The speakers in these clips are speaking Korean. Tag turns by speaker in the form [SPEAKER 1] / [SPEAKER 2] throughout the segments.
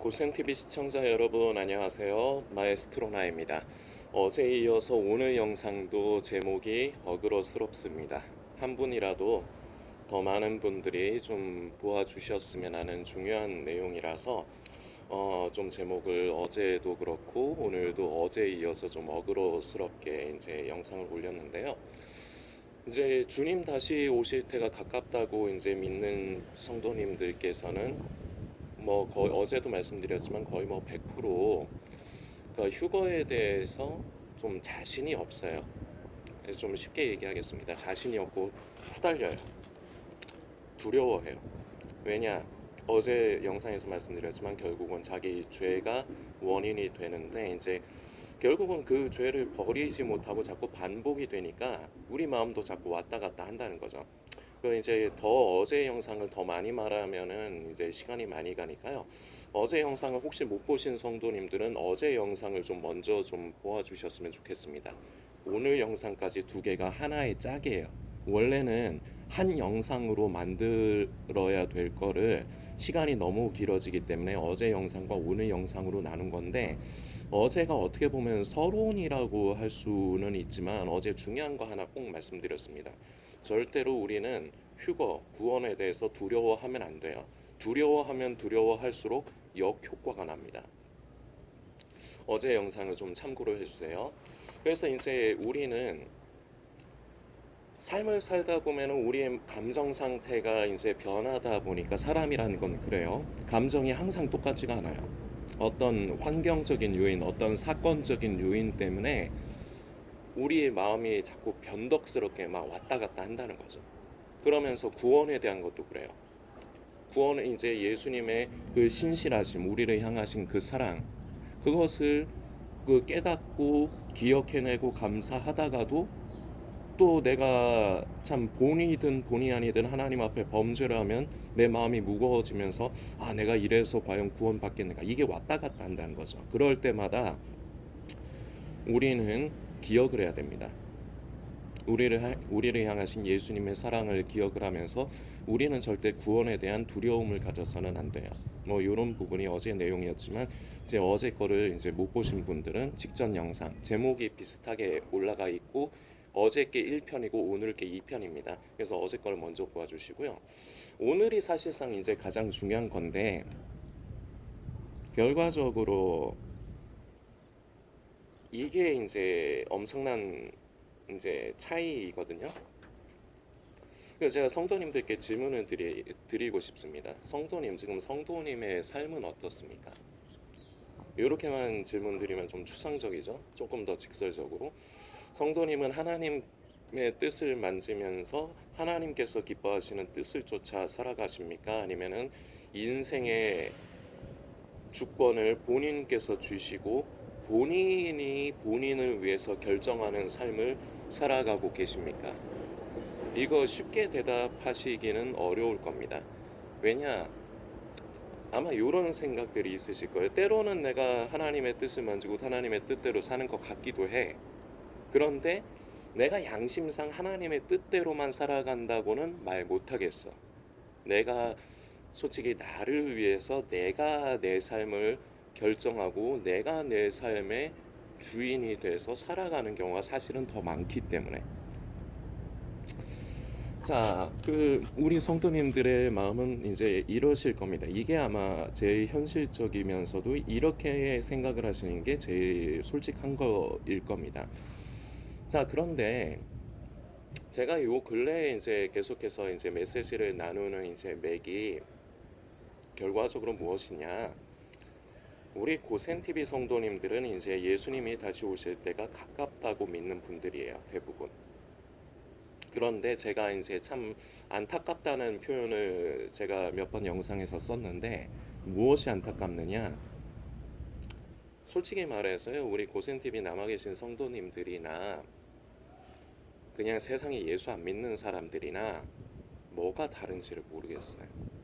[SPEAKER 1] 고센TV 시청자 여러분 안녕하세요. 마에스트로나입니다. 어제에 이어서 오늘 영상도 제목이 어그로스럽습니다. 한 분이라도 더 많은 분들이 좀 보아주셨으면 하는 중요한 내용이라서 좀 제목을 어제도 그렇고 오늘도 어제에 이어서 좀 어그로스럽게 이제 영상을 올렸는데요. 이제 주님 다시 오실 때가 가깝다고 이제 믿는 성도님들께서는 뭐 거의 어제도 말씀드렸지만 거의 뭐 100% 그러니까 휴거에 대해서 좀 자신이 없어요. 그래서 좀 쉽게 얘기하겠습니다. 자신이 없고 후달려요. 두려워해요. 왜냐? 어제 영상에서 말씀드렸지만 결국은 자기 죄가 원인이 되는데 이제 결국은 그 죄를 버리지 못하고 자꾸 반복이 되니까 우리 마음도 자꾸 왔다 갔다 한다는 거죠. 그 이제 더 어제 영상을 더 많이 말하면은 이제 시간이 많이 가니까요. 어제 영상을 혹시 못 보신 성도님들은 어제 영상을 좀 먼저 좀 보아주셨으면 좋겠습니다. 오늘 영상까지 두 개가 하나의 짝이에요. 원래는 한 영상으로 만들어야 될 거를 시간이 너무 길어지기 때문에 어제 영상과 오늘 영상으로 나눈 건데 어제가 어떻게 보면 서론이라고 할 수는 있지만 어제 중요한 거 하나 꼭 말씀드렸습니다. 절대로 우리는 휴거, 구원에 대해서 두려워하면 안 돼요. 두려워하면 두려워할수록 역효과가 납니다. 어제 영상을 좀 참고를 해주세요. 그래서 이제 우리는 삶을 살다 보면 우리의 감정 상태가 이제 변하다 보니까 사람이라는 건 그래요. 감정이 항상 똑같지가 않아요. 어떤 환경적인 요인, 어떤 사건적인 요인 때문에 우리의 마음이 자꾸 변덕스럽게 막 왔다 갔다 한다는 거죠. 그러면서 구원에 대한 것도 그래요. 구원은 이제 예수님의 그 신실하심, 우리를 향하신 그 사랑, 그것을 그 깨닫고 기억해내고 감사하다가도 또 내가 참 본이든 본이 아니든 하나님 앞에 범죄를 하면 내 마음이 무거워지면서 아 내가 이래서 과연 구원받겠는가 이게 왔다 갔다 한다는 거죠. 그럴 때마다 우리는 기억을 해야 됩니다. 우리를 향하신 예수님의 사랑을 기억을 하면서 우리는 절대 구원에 대한 두려움을 가져서는 안 돼요. 뭐 이런 부분이 어제 내용이었지만 이제 어제 거를 이제 못 보신 분들은 직전 영상 제목이 비슷하게 올라가 있고 어제 게 1편이고 오늘 게 2편입니다. 그래서 어제 거를 먼저 보아주시고요. 오늘이 사실상 이제 가장 중요한 건데 결과적으로 이게 이제 엄청난 이제 차이거든요. 그래서 제가 성도님들께 질문을 드리고 싶습니다. 성도님, 지금 성도님의 삶은 어떻습니까? 이렇게만 질문 드리면 좀 추상적이죠? 조금 더 직설적으로. 성도님은 하나님의 뜻을 만지면서 하나님께서 기뻐하시는 뜻을 쫓아 살아가십니까? 아니면은 인생의 주권을 본인께서 주시고 본인이 본인을 위해서 결정하는 삶을 살아가고 계십니까? 이거 쉽게 대답하시기는 어려울 겁니다. 왜냐? 아마 이런 생각들이 있으실 거예요. 때로는 내가 하나님의 뜻을 만지고 하나님의 뜻대로 사는 것 같기도 해. 그런데 내가 양심상 하나님의 뜻대로만 살아간다고는 말 못하겠어. 내가 솔직히 나를 위해서 내가 내 삶을 결정하고 내가 내 삶의 주인이 돼서 살아가는 경우가 사실은 더 많기 때문에 자, 우리 성도님들의 마음은 이제 이러실 겁니다. 이게 아마 제일 현실적이면서도 이렇게 생각을 하시는 게 제일 솔직한 거일 겁니다. 자, 그런데 제가 요 근래에 이제 계속해서 이제 메시지를 나누는 이제 맥이 결과적으로 무엇이냐? 우리 고센TV 성도님들은 이제 예수님이 다시 오실 때가 가깝다고 믿는 분들이에요, 대부분. 그런데 제가 이제 참 안타깝다는 표현을 제가 몇 번 영상에서 썼는데 무엇이 안타깝느냐? 솔직히 말해서요, 우리 고센TV 남아 계신 성도님들이나 그냥 세상에 예수 안 믿는 사람들이나 뭐가 다른지를 모르겠어요.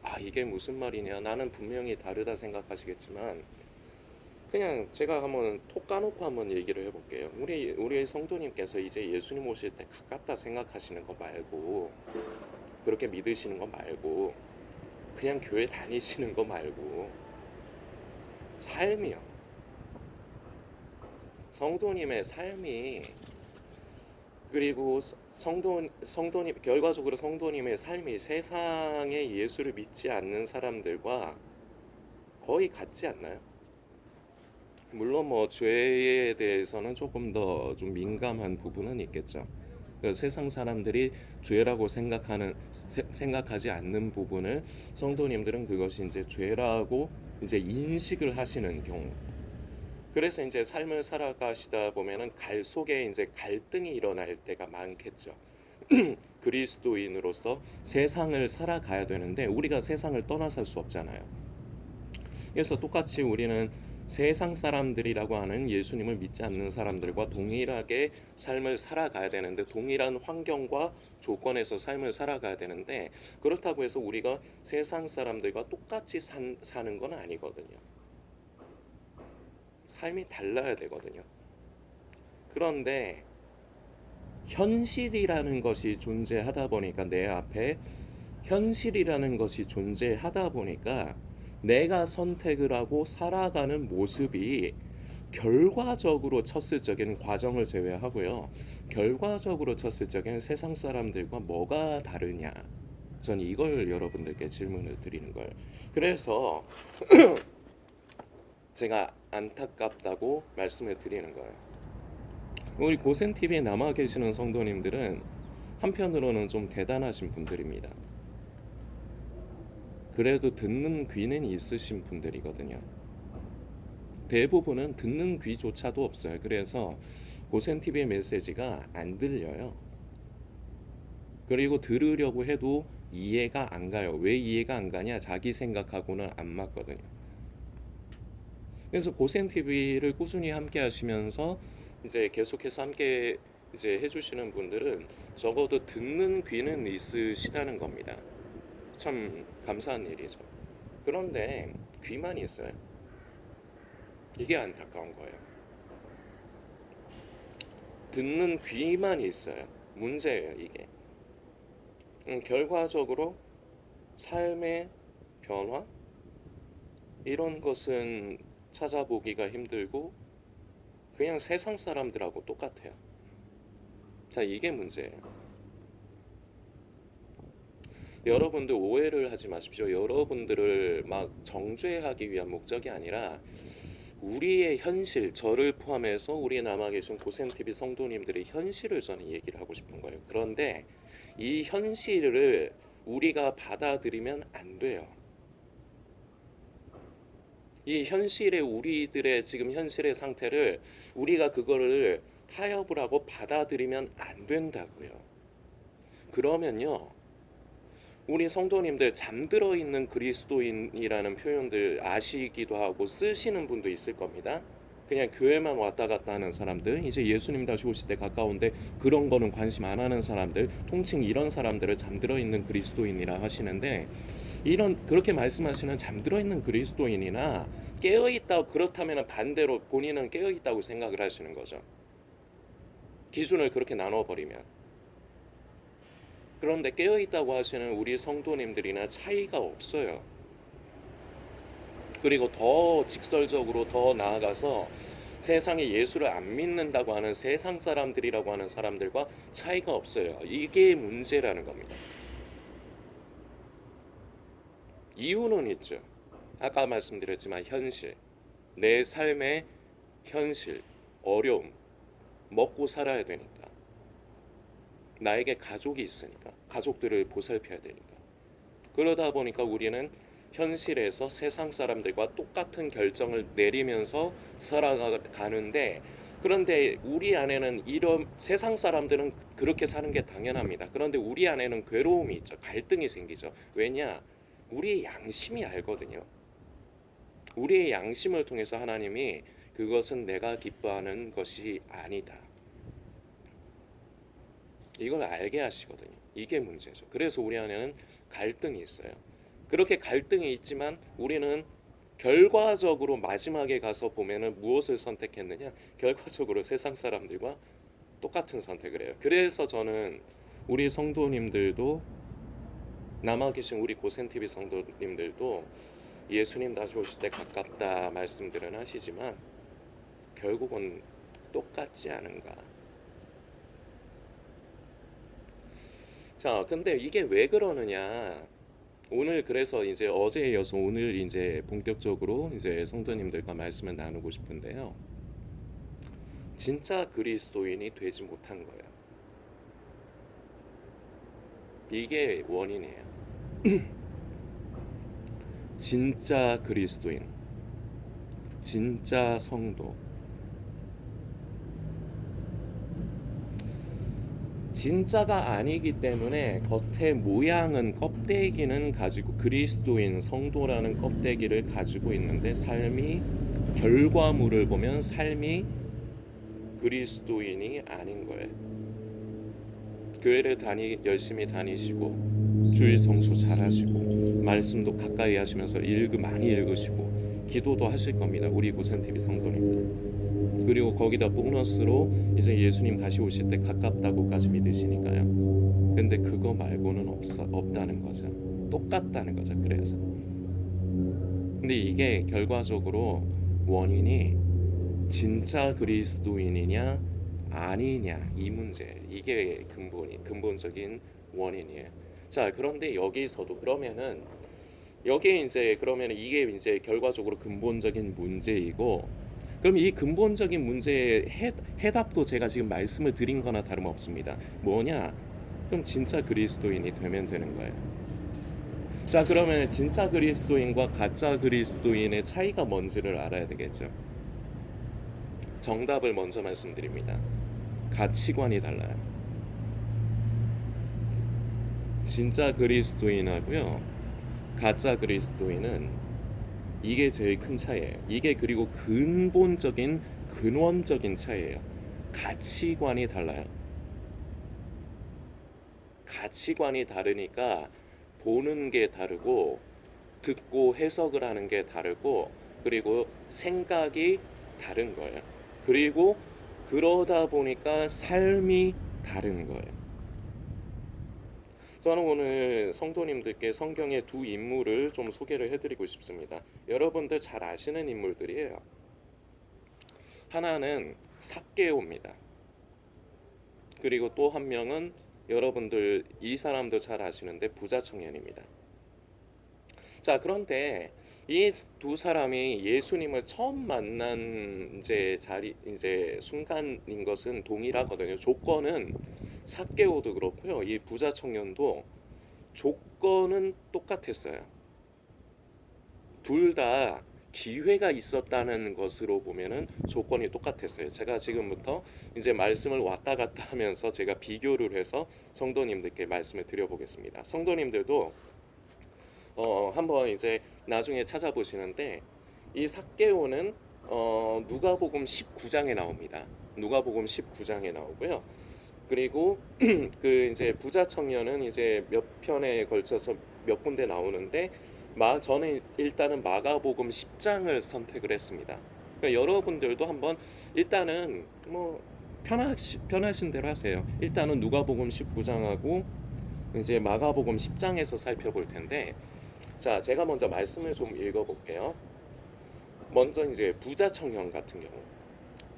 [SPEAKER 1] 아, 이게 무슨 말이냐? 나는 분명히 다르다 생각하시겠지만 그냥 제가 한번 톡 까놓고 한번 얘기를 해볼게요. 우리 성도님께서 이제 예수님 오실 때 가깝다 생각하시는 거 말고 그렇게 믿으시는 거 말고 그냥 교회 다니시는 거 말고 삶이요. 성도님의 삶이, 그리고 성도님, 결과적으로 성도님의 삶이 세상의 예수를 믿지 않는 사람들과 거의 같지 않나요? 물론 뭐 죄에 대해서는 조금 더 좀 민감한 부분은 있겠죠. 그 세상 사람들이 죄라고 생각하지 않는 부분을 성도님들은 그것이 이제 죄라고 이제 인식을 하시는 경우. 그래서 이제 삶을 살아가시다 보면은 속에 이제 갈등이 일어날 때가 많겠죠. 그리스도인으로서 세상을 살아가야 되는데 우리가 세상을 떠나 살 수 없잖아요. 그래서 똑같이 우리는 세상 사람들이라고 하는 예수님을 믿지 않는 사람들과 동일하게 삶을 살아가야 되는데, 동일한 환경과 조건에서 삶을 살아가야 되는데, 그렇다고 해서 우리가 세상 사람들과 똑같이 사는 건 아니거든요. 삶이 달라야 되거든요. 그런데 현실이라는 것이 존재하다 보니까, 내 앞에 현실이라는 것이 존재하다 보니까 내가 선택을 하고 살아가는 모습이 결과적으로 쳤을 적에는, 과정을 제외하고요, 결과적으로 쳤을 적에는 세상 사람들과 뭐가 다르냐, 전 이걸 여러분들께 질문을 드리는 거예요. 그래서 제가 안타깝다고 말씀을 드리는 거예요. 우리 고센TV에 남아 계시는 성도님들은 한편으로는 좀 대단하신 분들입니다. 그래도 듣는 귀는 있으신 분들이거든요. 대부분은 듣는 귀조차도 없어요. 그래서 고센TV의 메시지가 안 들려요. 그리고 들으려고 해도 이해가 안 가요. 왜 이해가 안 가냐? 자기 생각하고는 안 맞거든요. 그래서 고센TV를 꾸준히 함께 하시면서 이제 계속해서 함께 이제 해주시는 분들은 적어도 듣는 귀는 있으시다는 겁니다. 참 감사한 일이죠. 그런데 귀만 있어요. 이게 안타까운 거예요. 듣는 귀만 있어요. 문제예요, 이게. 결과적으로 삶의 변화, 이런 것은 찾아보기가 힘들고 그냥 세상 사람들하고 똑같아요. 자, 이게 문제예요. 여러분들 오해를 하지 마십시오. 여러분들을 막 정죄하기 위한 목적이 아니라 우리의 현실, 저를 포함해서 우리 남아 계신 고센TV 성도님들의 현실을 저는 얘기를 하고 싶은 거예요. 그런데 이 현실을 우리가 받아들이면 안 돼요. 이 현실의, 우리들의 지금 현실의 상태를 우리가 그거를 타협을 하고 받아들이면 안 된다고요. 그러면요, 우리 성도님들 잠들어 있는 그리스도인이라는 표현들 아시기도 하고 쓰시는 분도 있을 겁니다. 그냥 교회만 왔다 갔다 하는 사람들, 이제 예수님 다시 오실 때 가까운데 그런 거는 관심 안 하는 사람들, 통칭 이런 사람들을 잠들어 있는 그리스도인이라 하시는데, 이런 그렇게 말씀하시는 잠들어 있는 그리스도인이나 깨어 있다, 그렇다면 반대로 본인은 깨어 있다고 생각을 하시는 거죠. 기준을 그렇게 나눠 버리면. 그런데 깨어 있다고 하시는 우리 성도님들이나 차이가 없어요. 그리고 더 직설적으로 더 나아가서 세상에 예수를 안 믿는다고 하는 세상 사람들이라고 하는 사람들과 차이가 없어요. 이게 문제라는 겁니다. 이유는 있죠. 아까 말씀드렸지만 현실, 내 삶의 현실, 어려움, 먹고 살아야 되니까, 나에게 가족이 있으니까, 가족들을 보살펴야 되니까, 그러다 보니까 우리는 현실에서 세상 사람들과 똑같은 결정을 내리면서 살아가는데, 그런데 우리 안에는, 이런 세상 사람들은 그렇게 사는 게 당연합니다. 그런데 우리 안에는 괴로움이 있죠. 갈등이 생기죠. 왜냐? 우리의 양심이 알거든요. 우리의 양심을 통해서 하나님이 그것은 내가 기뻐하는 것이 아니다, 이걸 알게 하시거든요. 이게 문제죠. 그래서 우리 안에는 갈등이 있어요. 그렇게 갈등이 있지만 우리는 결과적으로 마지막에 가서 보면은 무엇을 선택했느냐? 결과적으로 세상 사람들과 똑같은 선택을 해요. 그래서 저는 우리 성도님들도 남아 계신 우리 고센TV 성도님들도 예수님 다시 오실 때 가깝다 말씀들은 하시지만 결국은 똑같지 않은가. 자, 근데 이게 왜 그러느냐? 오늘 그래서 이제 어제에 이어서 오늘 이제 본격적으로 이제 성도님들과 말씀을 나누고 싶은데요. 진짜 그리스도인이 되지 못한 거예요. 이게 원인이에요. 진짜 그리스도인, 진짜 성도, 진짜가 아니기 때문에 겉의 모양은 껍데기는 가지고 그리스도인 성도라는 껍데기를 가지고 있는데 삶이 결과물을 보면 삶이 그리스도인이 아닌 거예요. 교회를 열심히 다니시고 주일 성수 잘하시고 말씀도 가까이 하시면서 많이 읽으시고 기도도 하실 겁니다. 우리 고센TV 성도님들. 그리고 거기다 보너스로 이제 예수님 다시 오실 때 가깝다고까지 믿으시니까요. 근데 그거 말고는 없다는 거죠. 똑같다는 거죠. 그래서. 근데 이게 결과적으로 원인이 진짜 그리스도인이냐 아니냐 이 문제, 이게 근본적인 원인이에요. 자, 그런데 여기서도 그러면은 여기에 이제 그러면 이게 이제 결과적으로 근본적인 문제이고, 그럼 이 근본적인 문제의 해답도 제가 지금 말씀을 드린 거나 다름없습니다. 뭐냐? 그럼 진짜 그리스도인이 되면 되는 거예요. 자, 그러면 진짜 그리스도인과 가짜 그리스도인의 차이가 뭔지를 알아야 되겠죠. 정답을 먼저 말씀드립니다. 가치관이 달라요. 진짜 그리스도인하고요, 가짜 그리스도인은 이게 제일 큰 차이예요. 이게 그리고 근원적인 차이예요. 가치관이 달라요. 가치관이 다르니까 보는 게 다르고 듣고 해석을 하는 게 다르고 그리고 생각이 다른 거예요. 그리고 그러다 보니까 삶이 다른 거예요. 저는 오늘 성도님들께 성경의 두 인물을 좀 소개를 해드리고 싶습니다. 여러분들 잘 아시는 인물들이에요. 하나는 삭개오입니다. 그리고 또 한 명은 여러분들 이 사람도 잘 아시는데 부자 청년입니다. 자, 그런데 이 두 사람이 예수님을 처음 만난 이제 순간인 것은 동일하거든요. 조건은 삭개오도 그렇고요. 이 부자 청년도 조건은 똑같았어요. 둘 다 기회가 있었다는 것으로 보면은 조건이 똑같았어요. 제가 지금부터 이제 말씀을 왔다 갔다 하면서 제가 비교를 해서 성도님들께 말씀을 드려보겠습니다. 성도님들도 한번 이제 나중에 찾아보시는데 이 삭개오는 누가복음 19장에 나옵니다. 누가복음 19장에 나오고요. 그리고 그 이제 부자 청년은 이제 몇 편에 걸쳐서 몇 군데 나오는데 저는 일단은 마가복음 10장을 선택을 했습니다. 그러니까 여러분들도 한번 일단은 뭐 편하신 대로 하세요. 일단은 누가복음 19장하고 이제 마가복음 10장에서 살펴볼 텐데, 자, 제가 먼저 말씀을 좀 읽어볼게요. 먼저 이제 부자 청년 같은 경우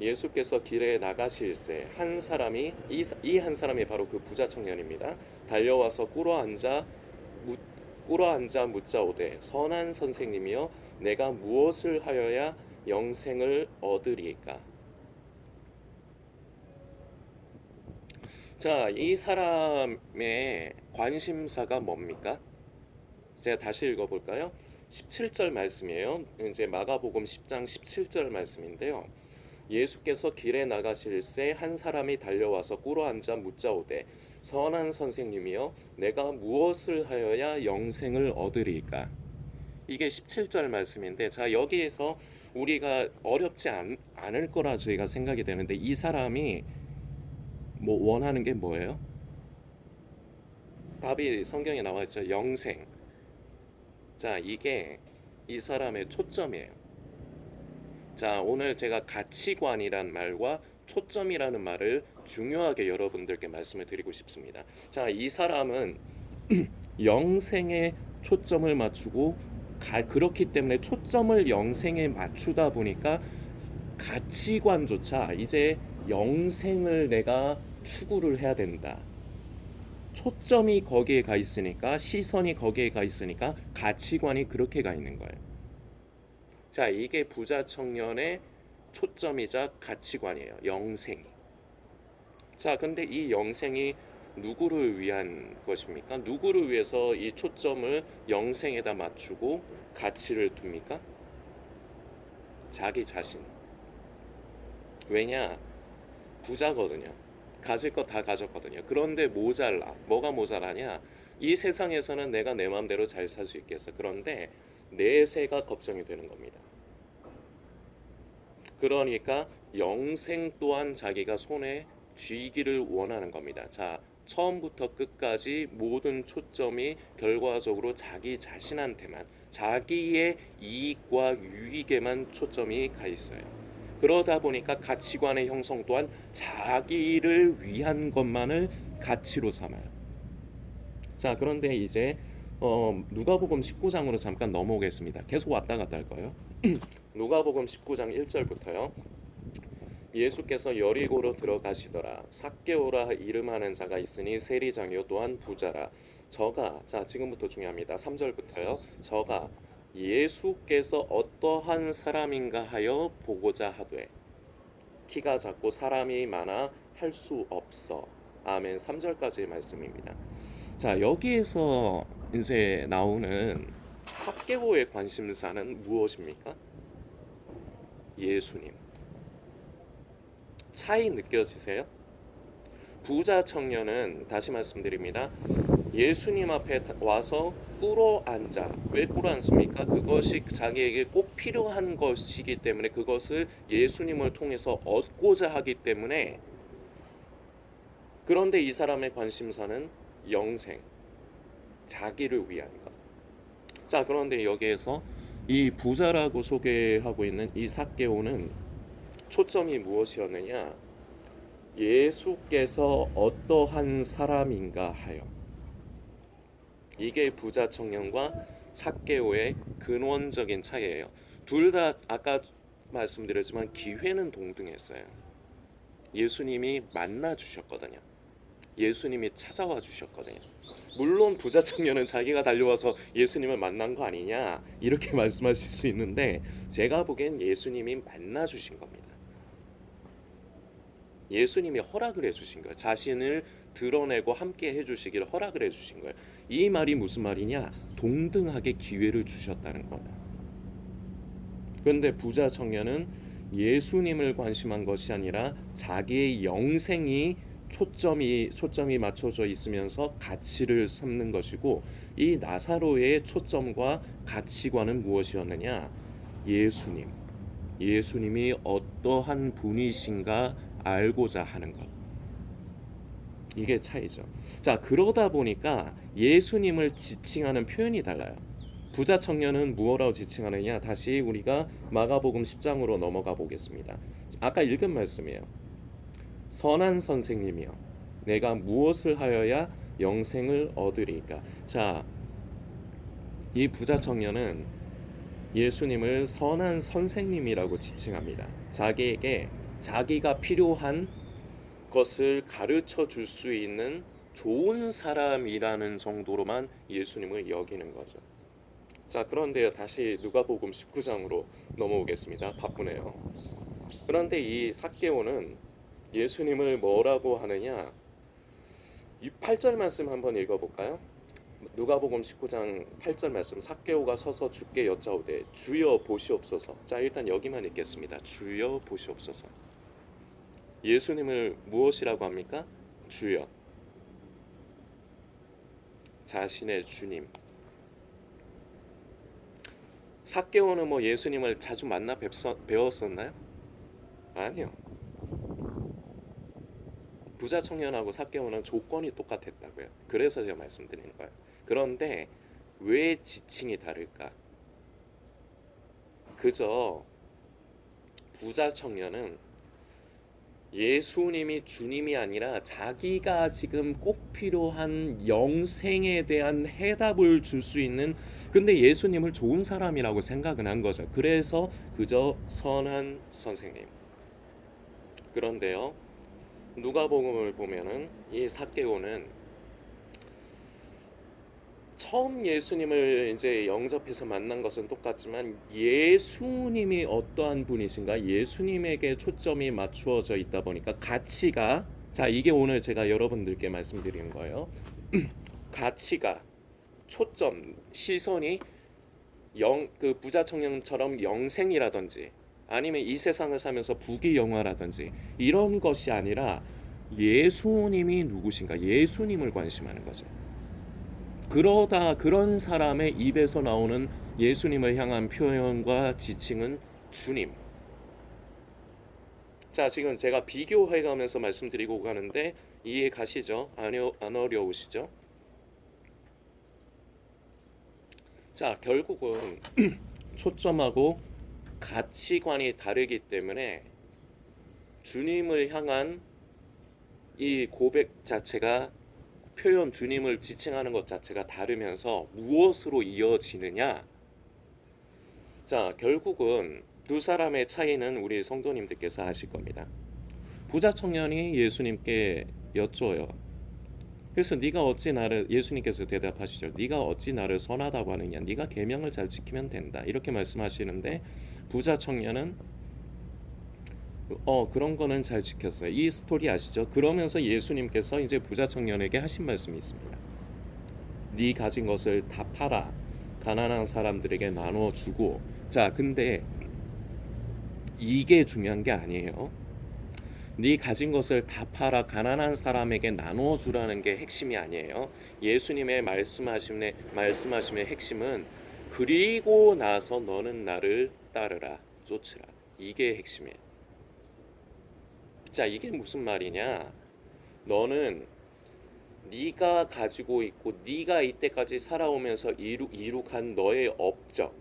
[SPEAKER 1] 예수께서 길에 나가실새 한 사람이 이 한 사람이 바로 그 부자 청년입니다. 달려와서 꿇어 앉아 묻자오되 선한 선생님이여 내가 무엇을 하여야 영생을 얻으리까? 자, 이 사람의 관심사가 뭡니까? 제가 다시 읽어볼까요? 17절 말씀이에요. 이제 마가복음 10장 17절 말씀인데요. 예수께서 길에 나가실새 한 사람이 달려와서 꿇어앉아 묻자오되 선한 선생님이여 내가 무엇을 하여야 영생을 얻으리까? 이게 17절 말씀인데, 자, 여기에서 우리가 어렵지 않을 거라 저희가 생각이 되는데 이 사람이 뭐 원하는 게 뭐예요? 답이 성경에 나와 있죠. 영생. 자, 이게 이 사람의 초점이에요. 자, 오늘 제가 가치관이란 말과 초점이라는 말을 중요하게 여러분들께 말씀을 드리고 싶습니다. 자, 이 사람은 영생에 초점을 맞추고 그렇기 때문에 초점을 영생에 맞추다 보니까 가치관조차 이제 영생을 내가 추구를 해야 된다. 초점이 거기에 가 있으니까, 시선이 거기에 가 있으니까 가치관이 그렇게 가 있는 거예요. 자, 이게 부자 청년의 초점이자 가치관이에요. 영생이. 자, 근데 이 영생이 누구를 위한 것입니까? 누구를 위해서 이 초점을 영생에다 맞추고 가치를 둡니까? 자기 자신. 왜냐? 부자거든요. 가질 거 다 가졌거든요. 그런데 모자라. 뭐가 모자라냐? 이 세상에서는 내가 내 마음대로 잘 살 수 있겠어. 그런데 내세가 걱정이 되는 겁니다. 그러니까 영생 또한 자기가 손에 쥐기를 원하는 겁니다. 자, 처음부터 끝까지 모든 초점이 결과적으로 자기 자신한테만, 자기의 이익과 유익에만 초점이 가 있어요. 그러다 보니까 가치관의 형성 또한 자기를 위한 것만을 가치로 삼아요. 자, 그런데 이제 누가복음 19장으로 잠깐 넘어오겠습니다. 계속 왔다 갔다 할 거예요. 누가복음 19장 1절부터요. 예수께서 여리고로 들어가시더라. 삭개오라 이름하는 자가 있으니 세리장이요 또한 부자라. 저가, 자 지금부터 중요합니다. 3절부터요. 저가 예수께서 어떠한 사람인가 하여 보고자 하되 키가 작고 사람이 많아 할 수 없어. 아멘. 3절까지의 말씀입니다. 자, 여기에서 이제 나오는 삭개오의 관심사는 무엇입니까? 예수님. 차이 느껴지세요? 부자 청년은 다시 말씀드립니다. 예수님 앞에 와서 꿇어 앉아. 왜 꿇어 앉습니까? 그것이 자기에게 꼭 필요한 것이기 때문에, 그것을 예수님을 통해서 얻고자 하기 때문에. 그런데 이 사람의 관심사는 영생, 자기를 위한 것. 자, 그런데 여기에서 이 부자라고 소개하고 있는 이 삭개오는 초점이 무엇이었느냐? 예수께서 어떠한 사람인가 하여. 이게 부자 청년과 삭개오의 근원적인 차이예요. 둘 다 아까 말씀드렸지만 기회는 동등했어요. 예수님이 만나 주셨거든요. 예수님이 찾아와 주셨거든요. 물론 부자 청년은 자기가 달려와서 예수님을 만난 거 아니냐 이렇게 말씀하실 수 있는데, 제가 보기엔 예수님이 만나 주신 겁니다. 예수님이 허락을 해주신 거예요. 자신을 드러내고 함께 해주시기를 허락을 해주신 거예요. 이 말이 무슨 말이냐? 동등하게 기회를 주셨다는 거예요. 그런데 부자 청년은 예수님을 관심한 것이 아니라 자기의 영생이 초점이 맞춰져 있으면서 가치를 삼는 것이고, 이 나사로의 초점과 가치관은 무엇이었느냐? 예수님. 예수님이 어떠한 분이신가 알고자 하는 것. 이게 차이죠. 자, 그러다 보니까 예수님을 지칭하는 표현이 달라요. 부자 청년은 무엇라고 지칭하느냐? 다시 우리가 마가복음 10장으로 넘어가 보겠습니다. 아까 읽은 말씀이에요. 선한 선생님이여, 내가 무엇을 하여야 영생을 얻으리까? 자, 이 부자 청년은 예수님을 선한 선생님이라고 지칭합니다. 자기에게 자기가 필요한 것을 가르쳐 줄 수 있는 좋은 사람이라는 정도로만 예수님을 여기는 거죠. 자, 그런데요, 다시 누가복음 19장으로 넘어오겠습니다. 바쁘네요. 그런데 이 삭개오는 예수님을 뭐라고 하느냐? 이 8절 말씀 한번 읽어볼까요? 누가복음 19장 8절 말씀. 삭개오가 서서 주께 여짜오되 주여 보시옵소서. 자, 일단 여기만 읽겠습니다. 주여 보시옵소서. 예수님을 무엇이라고 합니까? 주여. 자신의 주님. 삭개오는 뭐 예수님을 자주 만나 배웠었나요? 아니요. 부자 청년하고 삭개오는 조건이 똑같았다고요. 그래서 제가 말씀드리는 거예요. 그런데 왜 지칭이 다를까? 그저 부자 청년은 예수님이 주님이 아니라 자기가 지금 꼭 필요한 영생에 대한 해답을 줄 수 있는, 근데 예수님을 좋은 사람이라고 생각은 한 거죠. 그래서 그저 선한 선생님. 그런데요, 누가복음을 보면은 이 삭개오는 처음 예수님을 이제 영접해서 만난 것은 똑같지만 예수님이 어떠한 분이신가, 예수님에게 초점이 맞추어져 있다 보니까 가치가, 자 이게 오늘 제가 여러분들께 말씀드리는 거예요. 가치가, 초점, 시선이 그 부자 청년처럼 영생이라든지 아니면 이 세상을 살면서 부귀영화라든지 이런 것이 아니라 예수님이 누구신가, 예수님을 관심하는 거죠. 그러다 그런 사람의 입에서 나오는 예수님을 향한 표현과 지칭은 주님. 자, 지금 제가 비교해가면서 말씀드리고 가는데 이해 가시죠? 안 어려우시죠? 자, 결국은 초점하고 가치관이 다르기 때문에 주님을 향한 이 고백 자체가, 표현, 주님을 지칭하는 것 자체가 다르면서 무엇으로 이어지느냐? 자, 결국은 두 사람의 차이는 우리 성도님들께서 아실 겁니다. 부자 청년이 예수님께 여쭤요. 그래서 네가 어찌 나를, 예수님께서 대답하시죠. 네가 어찌 나를 선하다고 하느냐? 네가 계명을 잘 지키면 된다. 이렇게 말씀하시는데 부자 청년은 그런 거는 잘 지켰어요. 이 스토리 아시죠? 그러면서 예수님께서 이제 부자 청년에게 하신 말씀이 있습니다. 네 가진 것을 다 팔아 가난한 사람들에게 나눠 주고. 자, 근데 이게 중요한 게 아니에요. 네 가진 것을 다 팔아 가난한 사람에게 나눠 주라는 게 핵심이 아니에요. 예수님의 말씀하심의 핵심은 그리고 나서 너는 나를 따르라, 쫓으라. 이게 핵심이에요. 자, 이게 무슨 말이냐? 너는 네가 가지고 있고 네가 이때까지 살아오면서 이룩한 너의 업적,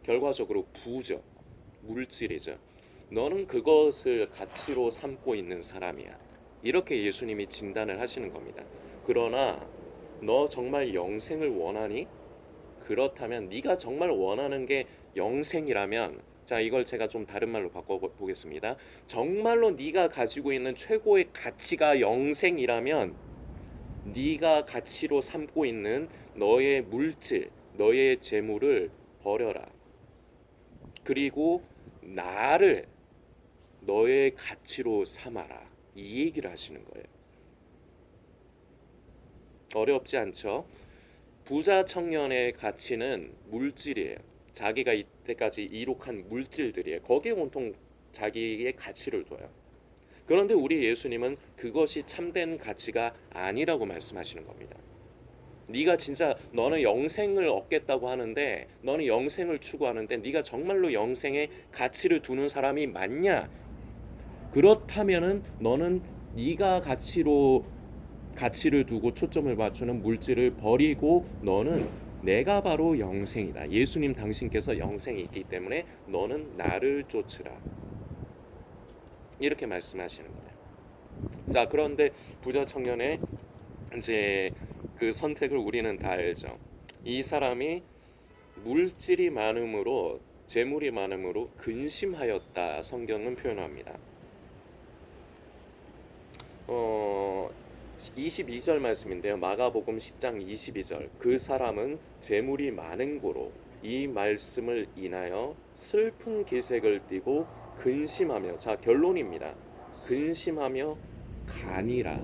[SPEAKER 1] 결과적으로 부적, 물질이죠. 너는 그것을 가치로 삼고 있는 사람이야. 이렇게 예수님이 진단을 하시는 겁니다. 그러나 너 정말 영생을 원하니? 그렇다면, 네가 정말 원하는 게 영생이라면, 자 이걸 제가 좀 다른 말로 바꿔보겠습니다. 정말로 네가 가지고 있는 최고의 가치가 영생이라면 네가 가치로 삼고 있는 너의 물질, 너의 재물을 버려라. 그리고 나를 너의 가치로 삼아라. 이 얘기를 하시는 거예요. 어렵지 않죠? 부자 청년의 가치는 물질이에요. 자기가 이때까지 이룩한 물질들이에요. 거기에 온통 자기의 가치를 둬요. 그런데 우리 예수님은 그것이 참된 가치가 아니라고 말씀하시는 겁니다. 네가 진짜, 너는 영생을 얻겠다고 하는데, 너는 영생을 추구하는데 네가 정말로 영생에 가치를 두는 사람이 맞냐? 그렇다면은 너는 네가 가치를 두고 초점을 맞추는 물질을 버리고 너는 내가 바로 영생이다. 예수님 당신께서 영생이 있기 때문에 너는 나를 쫓으라. 이렇게 말씀하시는 거예요. 자, 그런데 부자 청년의 이제 그 선택을 우리는 다 알죠. 이 사람이 물질이 많음으로, 재물이 많음으로 근심하였다. 성경은 표현합니다. 22절 말씀인데요. 마가복음 10장 22절. 그 사람은 재물이 많은 고로 이 말씀을 인하여 슬픈 기색을 띠고 근심하며, 자 결론입니다. 근심하며 간이라.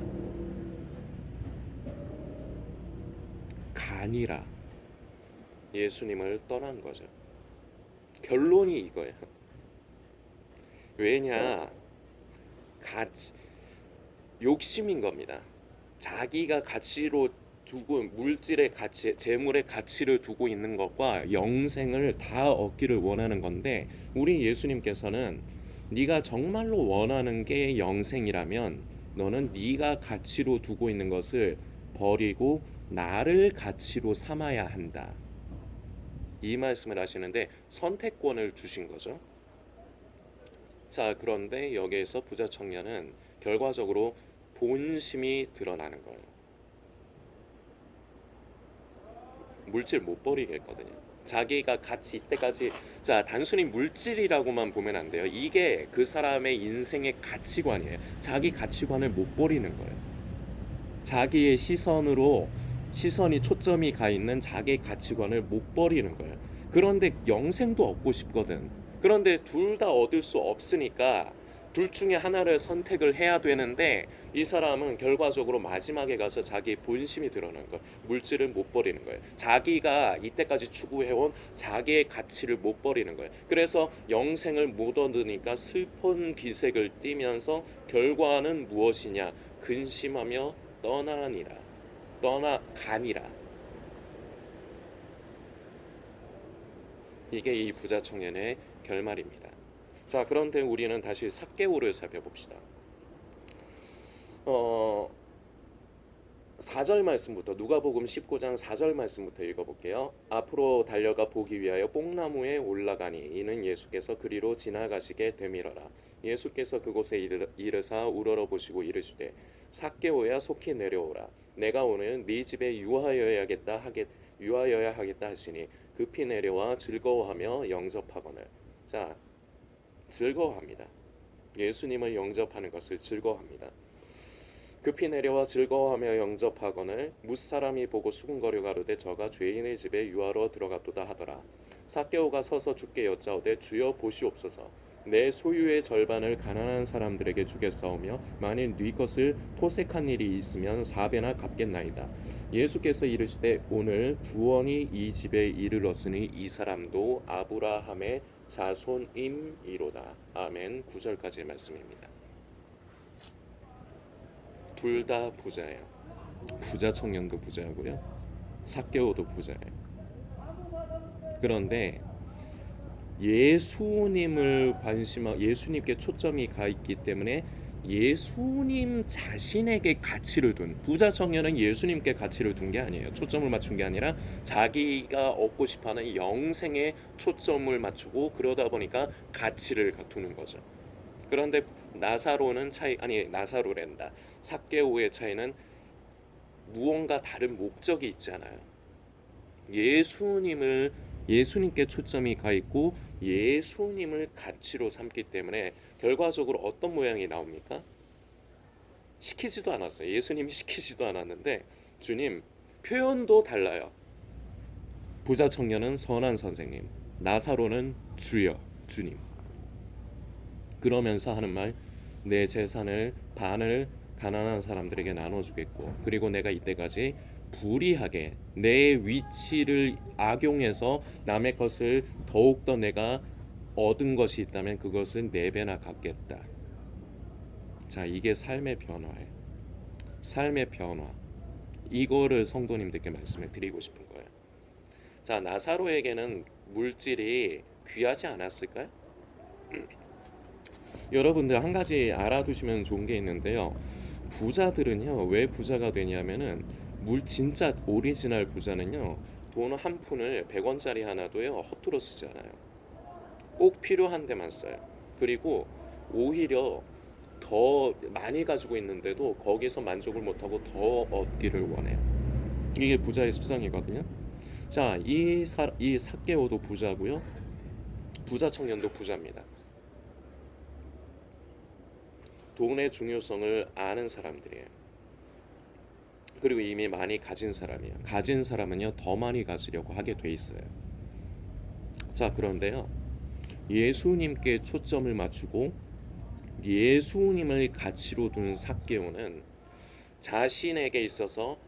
[SPEAKER 1] 간이라. 예수님을 떠난 거죠. 결론이 이거예요. 왜냐? 가치, 욕심인 겁니다. 자기가 가치로 두고, 물질의 가치, 재물의 가치를 두고 있는 것과 영생을 다 얻기를 원하는 건데, 우리 예수님께서는 네가 정말로 원하는 게 영생이라면 너는 네가 가치로 두고 있는 것을 버리고 나를 가치로 삼아야 한다. 이 말씀을 하시는데 선택권을 주신 거죠. 자, 그런데 여기에서 부자 청년은 결과적으로 본심이 드러나는 거예요. 물질 못 버리겠거든요. 자기가 가치 이때까지, 자, 단순히 물질이라고만 보면 안 돼요. 이게 그 사람의 인생의 가치관이에요. 자기 가치관을 못 버리는 거예요. 자기의 시선이 초점이 가 있는 자기 가치관을 못 버리는 거예요. 그런데 영생도 얻고 싶거든. 그런데 둘 다 얻을 수 없으니까 둘 중에 하나를 선택을 해야 되는데 이 사람은 결과적으로 마지막에 가서 자기 본심이 드러나는 거예요. 물질을 못 버리는 거예요. 자기가 이때까지 추구해온 자기의 가치를 못 버리는 거예요. 그래서 영생을 못 얻으니까 슬픈 기색을 띠면서 결과는 무엇이냐? 근심하며 떠나가니라. 이게 이 부자 청년의 결말입니다. 자, 그런데 우리는 다시 삭개오를 살펴봅시다. 어, 4절 말씀부터, 누가복음 19장 4절 말씀부터 읽어볼게요. 앞으로 달려가 보기 위하여 뽕나무에 올라가니 이는 예수께서 그리로 지나가시게 되밀어라. 예수께서 그곳에 이르사 우러러 보시고 이르시되 삭개오야 속히 내려오라. 내가 오늘 네 집에 유하여야 하겠다 하시니 급히 내려와 즐거워하며 영접하거늘. 자, 즐거워합니다. 예수님을 영접하는 것을 즐거워합니다. 급히 내려와 즐거워하며 영접하거늘 뭇사람이 보고 수군거려 가로되 저가 죄인의 집에 유하러 들어갔도다 하더라. 삭개오가 서서 주께 여짜오되 주여 보시옵소서. 내 소유의 절반을 가난한 사람들에게 주겠사오며 만일 네 것을 토색한 일이 있으면 4배나 갚겠나이다. 예수께서 이르시되 오늘 구원이 이 집에 이르렀으니 이 사람도 아브라함의 자손임이로다. 아멘. 9절까지의 말씀입니다. 둘 다 부자예요. 부자 청년도 부자고요. 삭개오도 부자예요. 그런데 예수님께 초점이 가 있기 때문에 예수님 자신에게 가치를 둔, 부자 청년은 예수님께 가치를 둔 게 아니에요. 초점을 맞춘 게 아니라 자기가 얻고 싶어하는 영생에 초점을 맞추고 그러다 보니까 가치를 두는 거죠. 그런데 나사로랜다. 삭개오의 차이는 무언가 다른 목적이 있잖아요. 예수님께 초점이 가 있고 예수님을 가치로 삼기 때문에 결과적으로 어떤 모양이 나옵니까? 시키지도 않았어요. 예수님이 시키지도 않았는데 주님 표현도 달라요. 부자 청년은 선한 선생님, 나사로는 주여, 주님. 그러면서 하는 말, 내 재산을 반을 가난한 사람들에게 나눠주겠고, 그리고 내가 이때까지 불의하게 내 위치를 악용해서 남의 것을 더욱더 내가 얻은 것이 있다면 그것은 4배나 갚겠다. 자, 이게 삶의 변화예요. 삶의 변화. 이거를 성도님들께 말씀을 드리고 싶은 거예요. 자, 나사로에게는 물질이 귀하지 않았을까요? 여러분들 한 가지 알아두시면 좋은 게 있는데요. 부자들은요, 왜 부자가 되냐면은 진짜 오리지널 부자는요, 돈 한 푼을 100원짜리 하나도요 허투루 쓰지 않아요. 꼭 필요한 데만 써요. 그리고 오히려 더 많이 가지고 있는데도 거기서 만족을 못하고 더 얻기를 원해요. 이게 부자의 습성이거든요. 자, 이 삭개오도 부자고요. 부자 청년도 부자입니다. 돈의 중요성을 아는 사람들이에요. 그리고 이미 많이 가진 사람이에요. 가진 사람은요 더 많이 가지려고 하게 돼 있어요. 자, 그런데요, 예수님께 초점을 맞추고 예수님을 가치로 둔 삭개오는 자신에게 있어서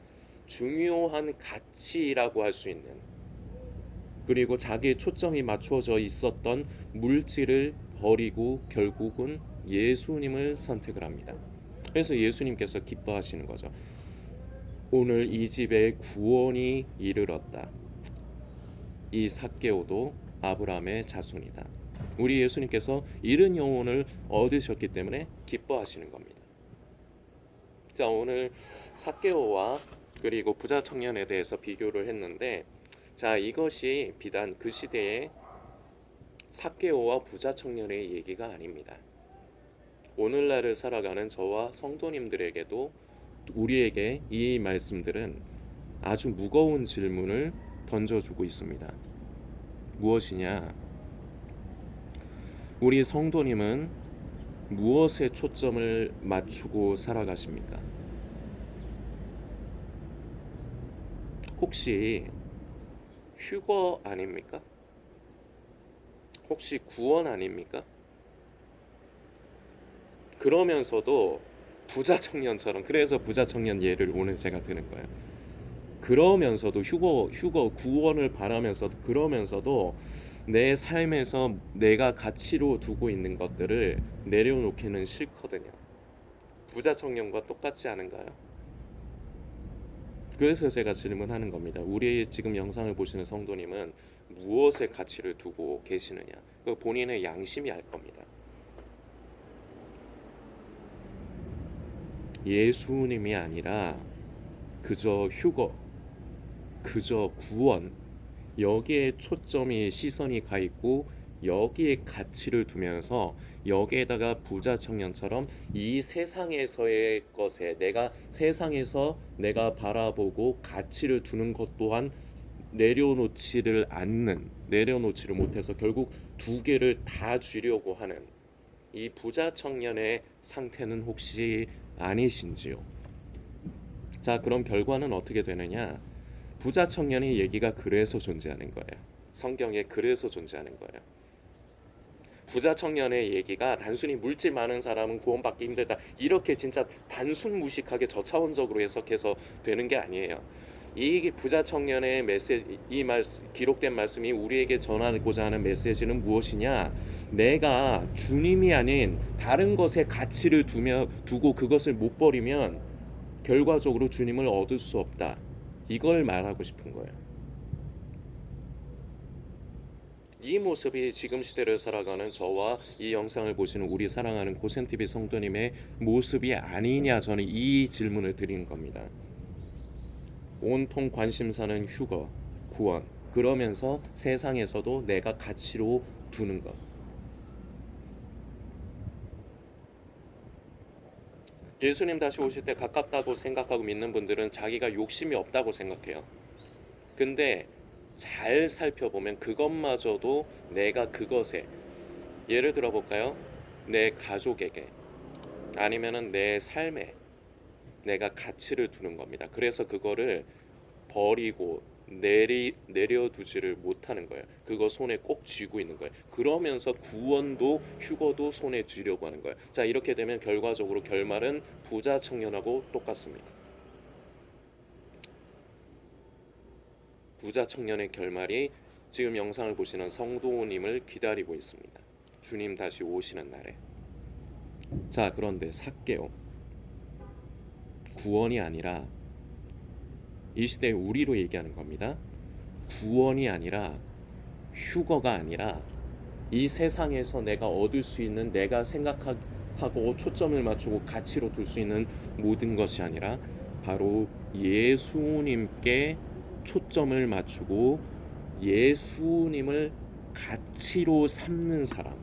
[SPEAKER 1] 중요한 가치라고 할 수 있는, 그리고 자기의 초점이 맞춰져 있었던 물질을 버리고 결국은 예수님을 선택을 합니다. 그래서 예수님께서 기뻐하시는 거죠. 오늘 이 집에 구원이 이르렀다. 이 삭개오도 아브라함의 자손이다. 우리 예수님께서 잃은 영혼을 얻으셨기 때문에 기뻐하시는 겁니다. 자, 오늘 삭개오와 그리고 부자 청년에 대해서 비교를 했는데, 자, 이것이 비단 그 시대의 삭개오와 부자 청년의 얘기가 아닙니다. 오늘날을 살아가는 저와 성도님들에게도 우리에게 이 말씀들은 아주 무거운 질문을 던져주고 있습니다. 무엇이냐? 우리 성도님은 무엇에 초점을 맞추고 살아가십니까? 혹시 휴거 아닙니까? 혹시 구원 아닙니까? 그러면서도 부자 청년처럼, 그래서 부자 청년 예를 오늘 제가 드는 거예요. 그러면서도 휴거 구원을 바라면서도, 그러면서도 내 삶에서 내가 가치로 두고 있는 것들을 내려놓기는 싫거든요. 부자 청년과 똑같지 않은가요? 그래서 제가 질문하는 겁니다. 우리 지금 영상을 보시는 성도님은 무엇에 가치를 두고 계시느냐? 그 본인의 양심이 알 겁니다. 예수님이 아니라 그저 휴거, 그저 구원, 여기에 초점이 시선이 가 있고 여기에 가치를 두면서 여기에다가 부자 청년처럼 이 세상에서의 것에 내가 세상에서 내가 바라보고 가치를 두는 것 또한 내려놓지를 못해서 결국 두 개를 다 쥐려고 하는 이 부자 청년의 상태는 혹시 아니신지요? 자, 그럼 결과는 어떻게 되느냐? 부자 청년의 얘기가 그래서 존재하는 거예요. 성경에 그래서 존재하는 거예요. 부자 청년의 얘기가 단순히 물질 많은 사람은 구원받기 힘들다, 이렇게 진짜 단순 무식하게 저차원적으로 해석해서 되는 게 아니에요. 이 부자 청년의 메시지, 기록된 말씀이 우리에게 전하고자 하는 메시지는 무엇이냐? 내가 주님이 아닌 다른 것에 가치를 두고 그것을 못 버리면 결과적으로 주님을 얻을 수 없다. 이걸 말하고 싶은 거예요. 이 모습이 지금 시대를 살아가는 저와 이 영상을 보시는 우리 사랑하는 고센TV 성도님의 모습이 아니냐, 저는 이 질문을 드리는 겁니다. 온통 관심사는 휴거, 구원, 그러면서 세상에서도 내가 가치로 두는 것. 예수님 다시 오실 때 가깝다고 생각하고 믿는 분들은 자기가 욕심이 없다고 생각해요. 근데 잘 살펴보면 그것마저도 내가 그것에, 예를 들어 볼까요? 내 가족에게 아니면은 내 삶에 내가 가치를 두는 겁니다. 그래서 그거를 버리고 내려두지를 못하는 거예요. 그거 손에 꼭 쥐고 있는 거예요. 그러면서 구원도 휴거도 손에 쥐려고 하는 거예요. 자, 이렇게 되면 결과적으로 결말은 부자 청년하고 똑같습니다. 부자 청년의 결말이 지금 영상을 보시는 성도님을 기다리고 있습니다. 주님 다시 오시는 날에. 자, 그런데 삭개오, 구원이 아니라 이 시대의 우리로 얘기하는 겁니다. 구원이 아니라 휴거가 아니라 이 세상에서 내가 얻을 수 있는, 내가 생각하고 초점을 맞추고 가치로 둘 수 있는 모든 것이 아니라 바로 예수님께 초점을 맞추고 예수님을 가치로 삼는 사람,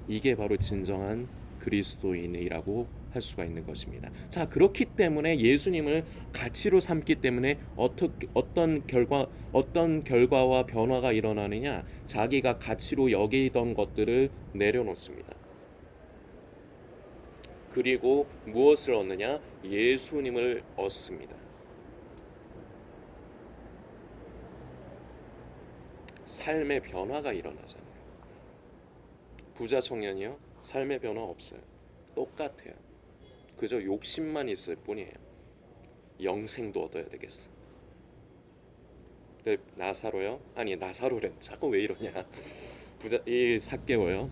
[SPEAKER 1] 이게 바로 진정한 그리스도인이라고 할 수가 있는 것입니다. 자, 그렇기 때문에 예수님을 가치로 삼기 때문에 어떤 결과와 변화가 일어나느냐? 자기가 가치로 여기던 것들을 내려놓습니다. 그리고 무엇을 얻느냐? 예수님을 얻습니다. 삶의 변화가 일어나잖아요. 부자 청년이요? 삶의 변화 없어요. 똑같아요. 그저 욕심만 있을 뿐이에요. 영생도 얻어야 되겠어. 나사로요? 아니, 나사로래. 자꾸 왜 이러냐. 이 삭개오요.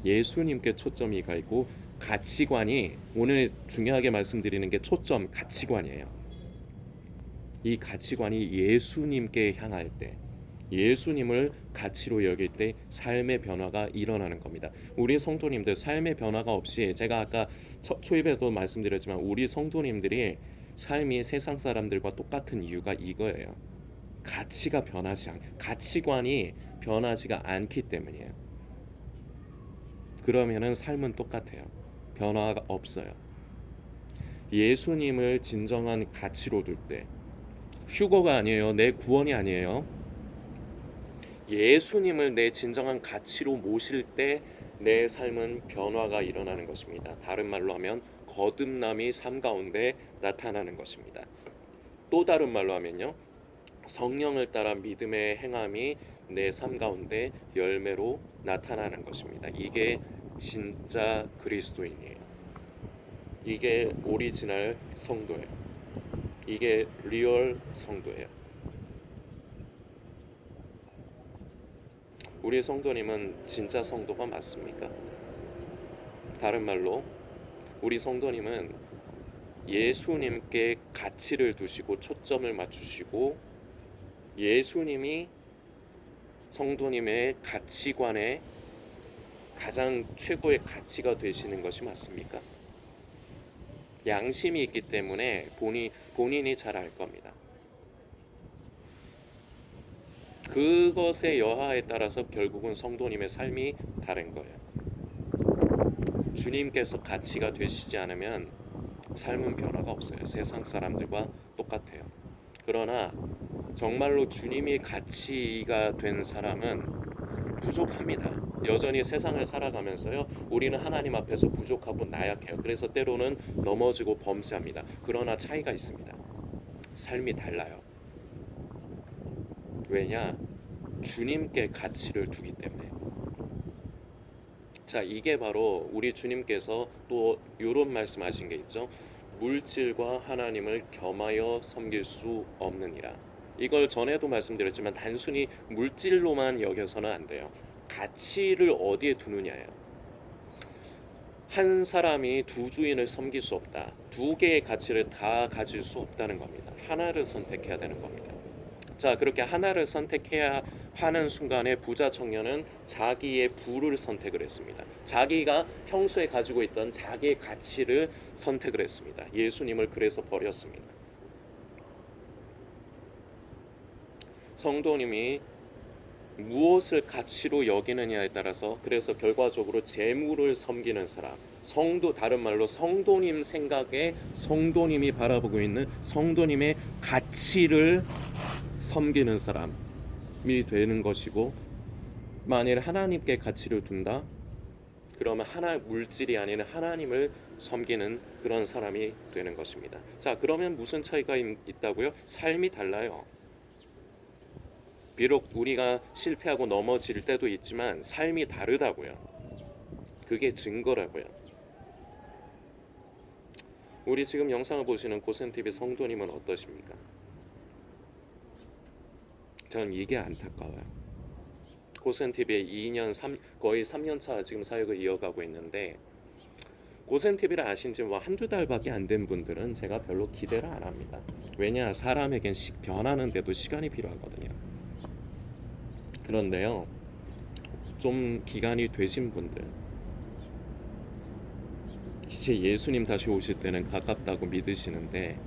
[SPEAKER 1] 예수님께 초점이 가 있고 가치관이, 오늘 중요하게 말씀드리는 게 초점, 가치관이에요. 이 가치관이 예수님께 향할 때, 예수님을 가치로 여길 때 삶의 변화가 일어나는 겁니다. 우리 성도님들 삶의 변화가 없이, 제가 아까 초입에도 말씀드렸지만 우리 성도님들이 삶이 세상 사람들과 똑같은 이유가 이거예요. 가치관이 변하지가 않기 때문이에요. 그러면은 삶은 똑같아요. 변화가 없어요. 예수님을 진정한 가치로 둘 때, 휴거가 아니에요. 내 구원이 아니에요. 예수님을 내 진정한 가치로 모실 때 내 삶은 변화가 일어나는 것입니다. 다른 말로 하면 거듭남이 삶 가운데 나타나는 것입니다. 또 다른 말로 하면요, 성령을 따라 믿음의 행함이 내 삶 가운데 열매로 나타나는 것입니다. 이게 진짜 그리스도인이에요. 이게 오리지널 성도예요. 이게 리얼 성도예요. 우리 성도님은 진짜 성도가 맞습니까? 다른 말로 우리 성도님은 예수님께 가치를 두시고 초점을 맞추시고 예수님이 성도님의 가치관의 가장 최고의 가치가 되시는 것이 맞습니까? 양심이 있기 때문에 본인이 잘 알 겁니다. 그것의 여하에 따라서 결국은 성도님의 삶이 다른 거예요. 주님께서 가치가 되시지 않으면 삶은 변화가 없어요. 세상 사람들과 똑같아요. 그러나 정말로 주님이 가치가 된 사람은 부족합니다. 여전히 세상을 살아가면서요, 우리는 하나님 앞에서 부족하고 나약해요. 그래서 때로는 넘어지고 범죄합니다. 그러나 차이가 있습니다. 삶이 달라요. 왜냐? 주님께 가치를 두기 때문에. 자, 이게 바로 우리 주님께서 또 이런 말씀하신 게 있죠. 물질과 하나님을 겸하여 섬길 수 없느니라. 이걸 전에도 말씀드렸지만 단순히 물질로만 여겨서는 안 돼요. 가치를 어디에 두느냐예요. 한 사람이 두 주인을 섬길 수 없다. 두 개의 가치를 다 가질 수 없다는 겁니다. 하나를 선택해야 되는 겁니다. 자, 그렇게 하나를 선택해야 하는 순간에 부자 청년은 자기의 부를 선택을 했습니다. 자기가 평소에 가지고 있던 자기의 가치를 선택을 했습니다. 예수님을 그래서 버렸습니다. 성도님이 무엇을 가치로 여기느냐에 따라서 그래서 결과적으로 재물을 섬기는 사람, 성도, 다른 말로 성도님 생각에 성도님이 바라보고 있는 성도님의 가치를 섬기는 사람이 되는 것이고, 만일 하나님께 가치를 둔다 그러면 물질이 아닌 하나님을 섬기는 그런 사람이 되는 것입니다. 자, 그러면 무슨 차이가 있다고요? 삶이 달라요. 비록 우리가 실패하고 넘어질 때도 있지만 삶이 다르다고요. 그게 증거라고요. 우리 지금 영상을 보시는 고센TV 성도님은 어떠십니까? 저는 이게 안타까워요. 고센TV에 2년, 거의 3년차 지금 사역을 이어가고 있는데, 고센TV를 아신 지 한두 달밖에 안 된 분들은 제가 별로 기대를 안 합니다. 왜냐? 사람에겐 변하는데도 시간이 필요하거든요. 그런데요, 좀 기간이 되신 분들, 이제 예수님 다시 오실 때는 가깝다고 믿으시는데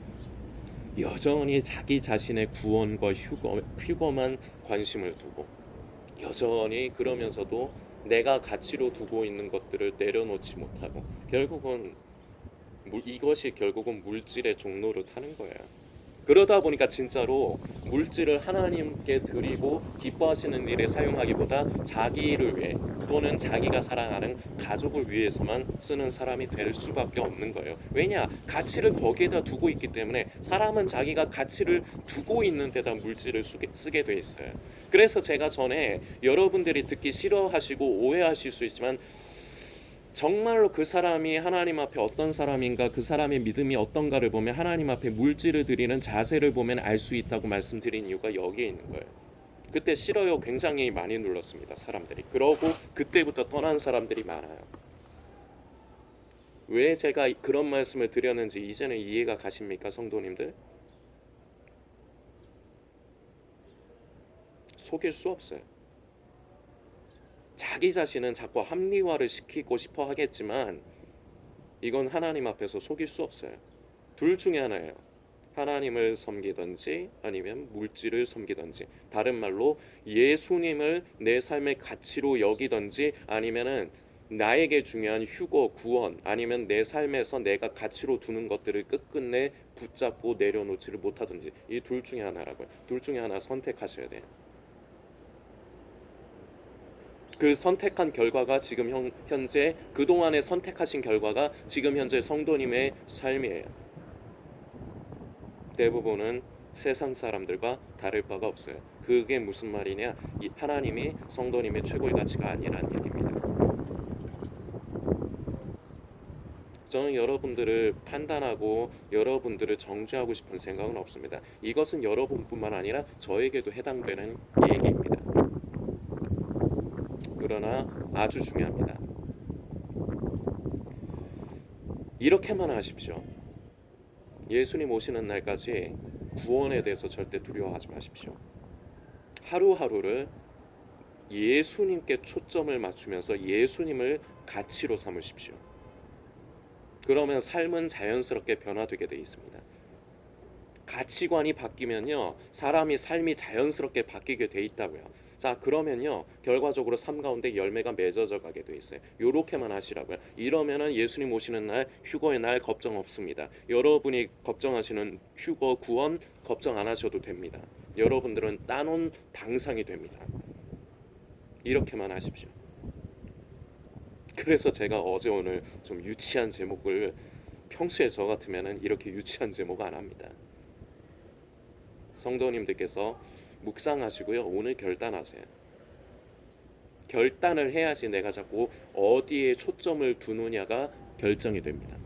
[SPEAKER 1] 여전히 자기 자신의 구원과 휴거만 관심을 두고, 여전히 그러면서도 내가 가치로 두고 있는 것들을 내려놓지 못하고, 이것이 결국은 물질의 종로를 타는 거예요. 그러다 보니까 진짜로 물질을 하나님께 드리고 기뻐하시는 일에 사용하기보다 자기를 위해 또는 자기가 사랑하는 가족을 위해서만 쓰는 사람이 될 수밖에 없는 거예요. 왜냐? 가치를 거기에다 두고 있기 때문에. 사람은 자기가 가치를 두고 있는 데다 물질을 쓰게 돼 있어요. 그래서 제가 전에 여러분들이 듣기 싫어하시고 오해하실 수 있지만, 정말로 그 사람이 하나님 앞에 어떤 사람인가, 그 사람의 믿음이 어떤가를 보면 하나님 앞에 물질을 드리는 자세를 보면 알 수 있다고 말씀드린 이유가 여기에 있는 거예요. 그때 싫어요 굉장히 많이 눌렀습니다, 사람들이. 그러고 그때부터 떠난 사람들이 많아요. 왜 제가 그런 말씀을 드렸는지 이제는 이해가 가십니까, 성도님들? 속일 수 없어요. 자기 자신은 자꾸 합리화를 시키고 싶어 하겠지만 이건 하나님 앞에서 속일 수 없어요. 둘 중에 하나예요. 하나님을 섬기든지 아니면 물질을 섬기든지, 다른 말로 예수님을 내 삶의 가치로 여기든지 아니면은 나에게 중요한 휴거, 구원 아니면 내 삶에서 내가 가치로 두는 것들을 끝끝내 붙잡고 내려놓지를 못하든지 이 둘 중에 하나라고요. 둘 중에 하나 선택하셔야 돼요. 그 선택한 결과가 지금 현재 그동안에 선택하신 결과가 지금 현재 성도님의 삶이에요. 대부분은 세상 사람들과 다를 바가 없어요. 그게 무슨 말이냐? 이 하나님이 성도님의 최고의 가치가 아니라는 얘기입니다. 저는 여러분들을 판단하고 여러분들을 정죄하고 싶은 생각은 없습니다. 이것은 여러분뿐만 아니라 저에게도 해당되는 얘기입니다. 그러나 아주 중요합니다. 이렇게만 하십시오. 예수님 오시는 날까지 구원에 대해서 절대 두려워하지 마십시오. 하루하루를 예수님께 초점을 맞추면서 예수님을 가치로 삼으십시오. 그러면 삶은 자연스럽게 변화되게 되어 있습니다. 가치관이 바뀌면요, 사람이 삶이 자연스럽게 바뀌게 돼 있다고요. 자, 그러면요, 결과적으로 삶 가운데 열매가 맺어져 가게 돼 있어요. 요렇게만 하시라고요. 이러면은 예수님 오시는 날, 휴거의 날 걱정 없습니다. 여러분이 걱정하시는 휴거, 구원 걱정 안 하셔도 됩니다. 여러분들은 따놓은 당상이 됩니다. 이렇게만 하십시오. 그래서 제가 어제 오늘 좀 유치한 제목을, 평소에 저 같으면은 이렇게 유치한 제목 안 합니다. 성도님들께서 묵상하시고요. 오늘 결단하세요. 결단을 해야지 내가 자꾸 어디에 초점을 두느냐가 결정이 됩니다.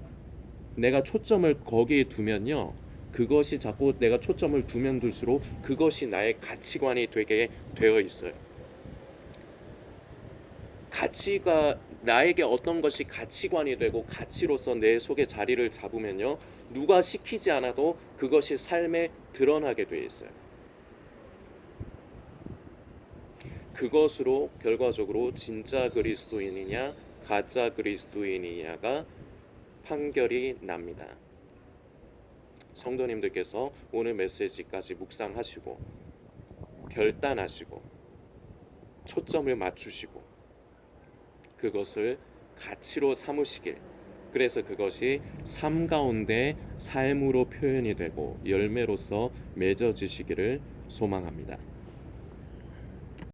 [SPEAKER 1] 내가 초점을 거기에 두면요, 그것이 자꾸 내가 초점을 두면 둘수록 그것이 나의 가치관이 되게 되어 있어요. 가치가 나에게 어떤 것이 가치관이 되고 가치로서 내 속에 자리를 잡으면요, 누가 시키지 않아도 그것이 삶에 드러나게 돼 있어요. 그것으로 결과적으로 진짜 그리스도인이냐 가짜 그리스도인이냐가 판결이 납니다. 성도님들께서 오늘 메시지까지 묵상하시고 결단하시고 초점을 맞추시고 그것을 가치로 삼으시길, 그래서 그것이 삶 가운데 삶으로 표현이 되고 열매로서 맺어지시기를 소망합니다.